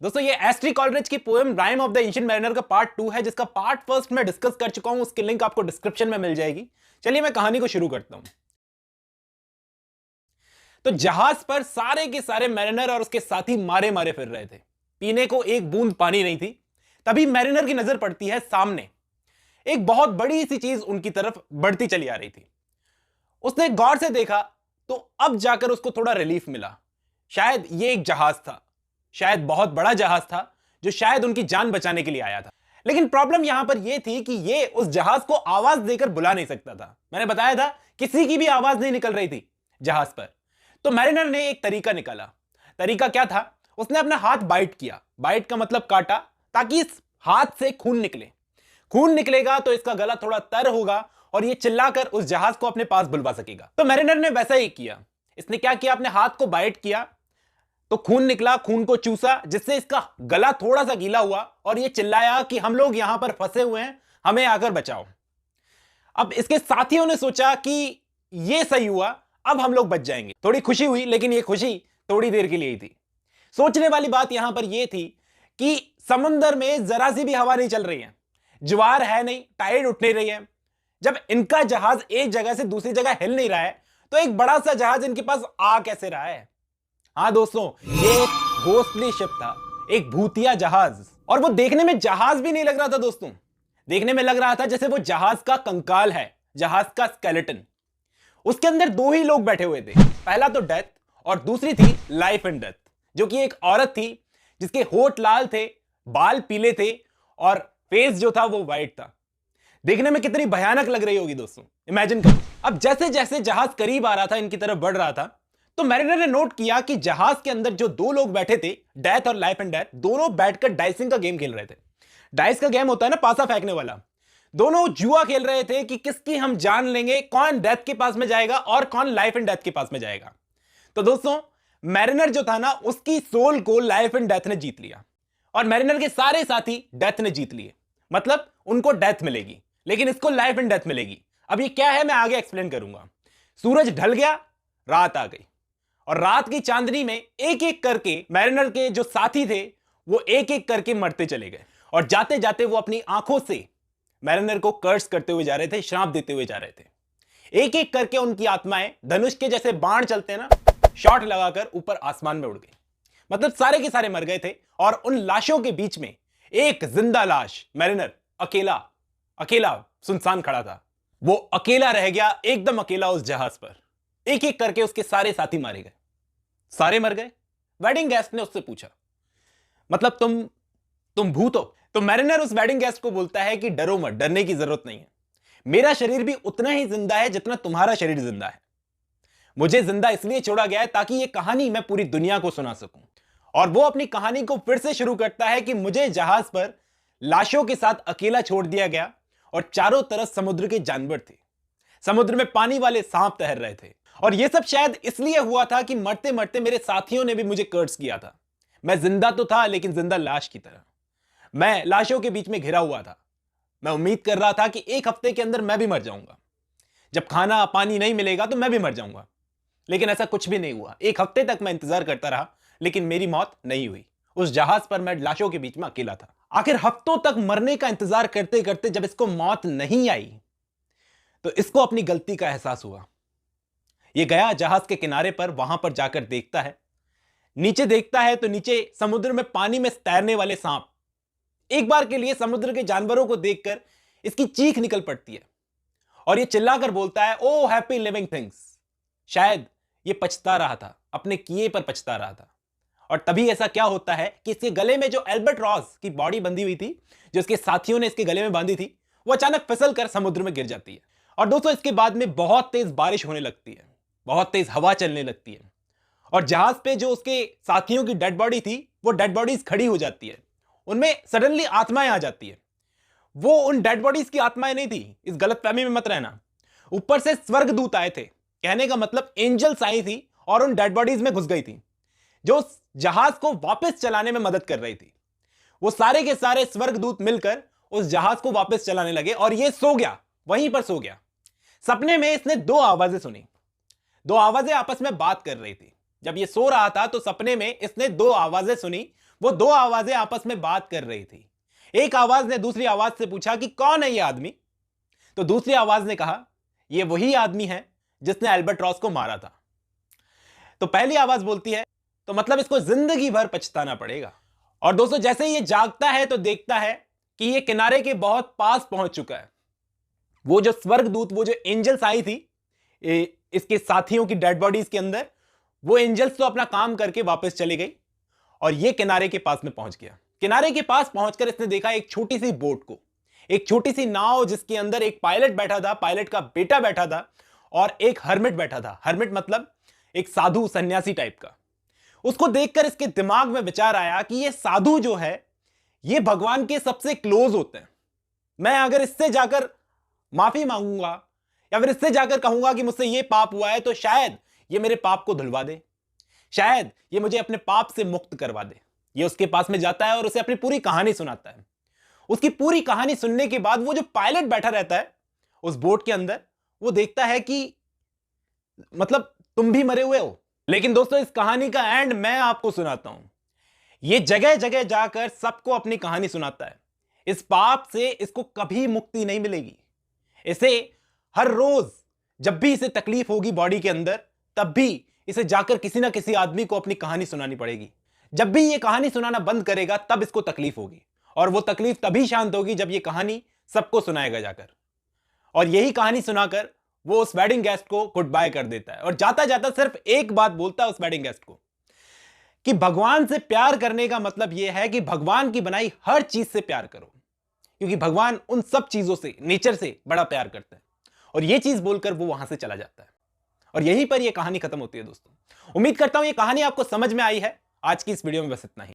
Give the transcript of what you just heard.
दोस्तों ये एस्ट्री कॉलरिज की poem rhyme of the ancient mariner का पार्ट 2 है, जिसका पार्ट फर्स्ट मैं डिस्कस कर चुका हूं। उसकी लिंक आपको डिस्क्रिप्शन में मिल जाएगी। चलिए मैं कहानी को शुरू करता हूं। तो जहाज पर सारे के सारे मैरिनर और उसके साथी मारे मारे फिर रहे थे। पीने को एक बूंद पानी नहीं थी। तभी मैरिनर की नजर पड़ती है सामने एक बहुत बड़ी सी चीज उनकी तरफ बढ़ती चली आ रही थी। उसने गौर से देखा तो अब जाकर उसको थोड़ा रिलीफ मिला। शायद ये एक जहाज था, शायद बहुत बड़ा जहाज था जो शायद उनकी जान बचाने के लिए आया था। लेकिन प्रॉब्लम यहां पर यह थी कि ये उस जहाज को आवाज देकर बुला नहीं सकता था। मैंने बताया था किसी की भी आवाज नहीं निकल रही थी जहाज पर। तो मैरिनर ने एक तरीका निकाला। तरीका क्या था? उसने अपना हाथ बाइट किया। बाइट का मतलब काटा, ताकि इस हाथ से खून निकले। खून निकलेगा तो इसका गला थोड़ा तर होगा और ये चिल्लाकर उस जहाज को अपने पास बुलवा सकेगा। तो मैरिनर ने वैसा ही किया। इसने क्या किया? अपने हाथ को बाइट किया तो खून निकला, खून को चूसा, जिससे इसका गला थोड़ा सा गीला हुआ और ये चिल्लाया कि हम लोग यहां पर फंसे हुए हैं, हमें आकर बचाओ। अब इसके साथियों ने सोचा कि ये सही हुआ, अब हम लोग बच जाएंगे। थोड़ी खुशी हुई, लेकिन ये खुशी थोड़ी देर के लिए ही थी। सोचने वाली बात यहां पर यह थी कि समुद्र में जरा सी भी हवा नहीं चल रही है, ज्वार है नहीं, टाइड उठ नहीं रही है। जब इनका जहाज एक जगह से दूसरी जगह हिल नहीं रहा है तो एक बड़ा सा जहाज इनके पास आ कैसे रहा है? हाँ दोस्तों, ये एक घोस्टली शिप था, एक भूतिया जहाज। और वो देखने में जहाज भी नहीं लग रहा था दोस्तों। देखने में लग रहा था जैसे वो जहाज का कंकाल है, जहाज का स्केलेटन। उसके अंदर दो ही लोग बैठे हुए थे। पहला तो डेथ और दूसरी थी लाइफ एंड डेथ, जो कि एक औरत थी जिसके होठ लाल थे, बाल पीले थे और फेस जो था वो वाइट था। देखने में कितनी भयानक लग रही होगी दोस्तों, इमेजिन करो। अब जैसे जैसे जहाज करीब आ रहा था, इनकी तरफ बढ़ रहा था, तो मैरिनर ने नोट किया कि जहाज के अंदर जो दो लोग बैठे थे, डेथ और लाइफ एंड डेथ, दोनों बैठकर डाइसिंग का गेम खेल रहे थे। डाइस का गेम होता है ना, पासा फेंकने वाला। दोनों जुआ खेल रहे थे कि किसकी हम जान लेंगे, कौन डेथ के पास में जाएगा और कौन लाइफ एंड डेथ के पास में जाएगा। तो दोस्तों मैरिनर जो था ना, उसकी सोल को लाइफ एंड डेथ ने जीत लिया और मैरिनर के सारे साथी डेथ ने जीत लिए। मतलब उनको डेथ मिलेगी, लेकिन इसको लाइफ एंड डेथ मिलेगी। अब ये क्या है मैं आगे एक्सप्लेन करूंगा। सूरज ढल गया, रात आ गई और रात की चांदनी में एक एक करके मैरिनर के जो साथी थे वो एक एक करके मरते चले गए। और जाते जाते वो अपनी आंखों से मैरिनर को कर्स करते हुए जा रहे थे, श्राप देते हुए जा रहे थे। एक एक करके उनकी आत्माएं धनुष के जैसे बाण चलते हैं ना, शॉट लगाकर ऊपर आसमान में उड़ गई। मतलब सारे के सारे मर गए थे और उन लाशों के बीच में एक जिंदा लाश, मैरिनर अकेला अकेला सुनसान खड़ा था। वो अकेला रह गया, एकदम अकेला उस जहाज पर। एक एक करके उसके सारे साथी मारे गए, सारे मर गए। वेडिंग गेस्ट ने उससे पूछा, मतलब तुम भूत हो? तो मैरिनर उस वेडिंग गेस्ट को बोलता है कि डरो मत, डरने की जरूरत नहीं है। मेरा शरीर भी उतना ही जिंदा है जितना तुम्हारा शरीर जिंदा है। मुझे जिंदा इसलिए छोड़ा गया है ताकि यह कहानी मैं पूरी दुनिया को सुना सकूं। और वो अपनी कहानी को फिर से शुरू करता है कि मुझे जहाज पर लाशों के साथ अकेला छोड़ दिया गया और चारों तरफ समुद्र के जानवर थे। समुद्र में पानी वाले सांप तैर रहे थे और यह सब शायद इसलिए हुआ था कि मरते मरते मेरे साथियों ने भी मुझे कर्स किया था। मैं जिंदा तो था, लेकिन जिंदा लाश की तरह। मैं लाशों के बीच में घिरा हुआ था। मैं उम्मीद कर रहा था कि एक हफ्ते के अंदर मैं भी मर जाऊंगा। जब खाना पानी नहीं मिलेगा तो मैं भी मर जाऊंगा। लेकिन ऐसा कुछ भी नहीं हुआ। एक हफ्ते तक मैं इंतजार करता रहा, लेकिन मेरी मौत नहीं हुई। उस जहाज पर मैं लाशों के बीच में अकेला था। आखिर हफ्तों तक मरने का इंतजार करते करते जब इसको मौत नहीं आई तो इसको अपनी गलती का एहसास हुआ। यह गया जहाज के किनारे पर, वहां पर जाकर देखता है, नीचे देखता है तो नीचे समुद्र में पानी में तैरने वाले सांप। एक बार के लिए समुद्र के जानवरों को देखकर इसकी चीख निकल पड़ती है और यह चिल्लाकर बोलता है, ओ हैप्पी लिविंग थिंग्स। शायद यह पछता रहा था, अपने किए पर पछता रहा था। और तभी ऐसा क्या होता है कि इसके गले में जो एल्बर्ट्रॉस की बॉडी बंधी हुई थी, जो इसके साथियों ने इसके गले में बांधी थी, वो अचानक फिसल कर समुद्र में गिर जाती है। और दोस्तों इसके बाद में बहुत तेज बारिश होने लगती है, बहुत तेज हवा चलने लगती है और जहाज पे जो उसके साथियों की डेड बॉडी थी, वो डेड बॉडीज खड़ी हो जाती है। उनमें सडनली आत्माएं आ जाती है। वो उन डेड बॉडीज की आत्माएं नहीं थी, इस गलतफहमी में मत रहना। ऊपर से स्वर्गदूत आए थे, कहने का मतलब एंजल्स आई थी और उन डेड बॉडीज में घुस गई थी, जो जहाज को वापस चलाने में मदद कर रही थी। वो सारे के सारे स्वर्गदूत मिलकर उस जहाज को वापस चलाने लगे और ये सो गया, वहीं पर सो गया। सपने में इसने दो आवाजें सुनी। दो आवाजें आपस में बात कर रही थी। जब ये सो रहा था तो सपने में इसने दो आवाजें सुनी। वो दो आवाजें आपस में बात कर रही थी। एक आवाज ने दूसरी आवाज से पूछा कि कौन है ये आदमी? तो दूसरी आवाज ने कहा, ये वही आदमी है जिसने अल्बाट्रॉस को मारा था। तो पहली आवाज बोलती है, तो मतलब इसको जिंदगी भर पछताना पड़ेगा। और दोस्तों, जैसे ही ये जागता है तो देखता है कि ये किनारे के बहुत पास पहुंच चुका है। वो जो स्वर्गदूत, वो जो एंजल्स आई थी इसके साथियों की डेड बॉडीज के अंदर, वो एंजल्स तो अपना काम करके वापस चली गई और ये किनारे के पास में पहुंच गया। किनारे के पास पहुंचकर इसने देखा एक छोटी सी बोट को, एक छोटी सी नाव जिसके अंदर एक पायलट बैठा था, पायलट का बेटा बैठा था और एक हर्मिट बैठा था। हर्मिट मतलब एक साधु सन्यासी टाइप का। उसको देखकर इसके दिमाग में विचार आया कि ये साधु जो है ये भगवान के सबसे क्लोज होते हैं। मैं अगर इससे जाकर माफी मांगूंगा या फिर इससे जाकर कहूंगा कि मुझसे ये पाप हुआ है, तो शायद ये मेरे पाप को धुलवा दे, शायद ये मुझे अपने पाप से मुक्त करवा दे। ये उसके पास में जाता है और उसे अपनी पूरी कहानी सुनाता है। उसकी पूरी कहानी सुनने के बाद वो जो पायलट बैठा रहता है उस बोट के अंदर, वो देखता है कि मतलब तुम भी मरे हुए हो। लेकिन दोस्तों, इस कहानी का एंड मैं आपको सुनाता हूं। ये जगह जगह जाकर सबको अपनी कहानी सुनाता है। इस पाप से इसको कभी मुक्ति नहीं मिलेगी। इसे हर रोज जब भी इसे तकलीफ होगी बॉडी के अंदर, तब भी इसे जाकर किसी ना किसी आदमी को अपनी कहानी सुनानी पड़ेगी। जब भी ये कहानी सुनाना बंद करेगा तब इसको तकलीफ होगी, और वो तकलीफ तभी शांत होगी जब ये कहानी सबको सुनाएगा जाकर। और यही कहानी सुनाकर वो उस वेडिंग गेस्ट को गुड बाय कर देता है और जाता जाता सिर्फ एक बात बोलता है उस वेडिंग गेस्ट को, कि भगवान से प्यार करने का मतलब यह है कि भगवान की बनाई हर चीज से प्यार करो, क्योंकि भगवान उन सब चीजों से, नेचर से बड़ा प्यार करते हैं। और यह चीज बोलकर वो वहां से चला जाता है और यहीं पर यह कहानी खत्म होती है। दोस्तों, उम्मीद करता हूं यह कहानी आपको समझ में आई है। आज की इस वीडियो में बस इतना ही।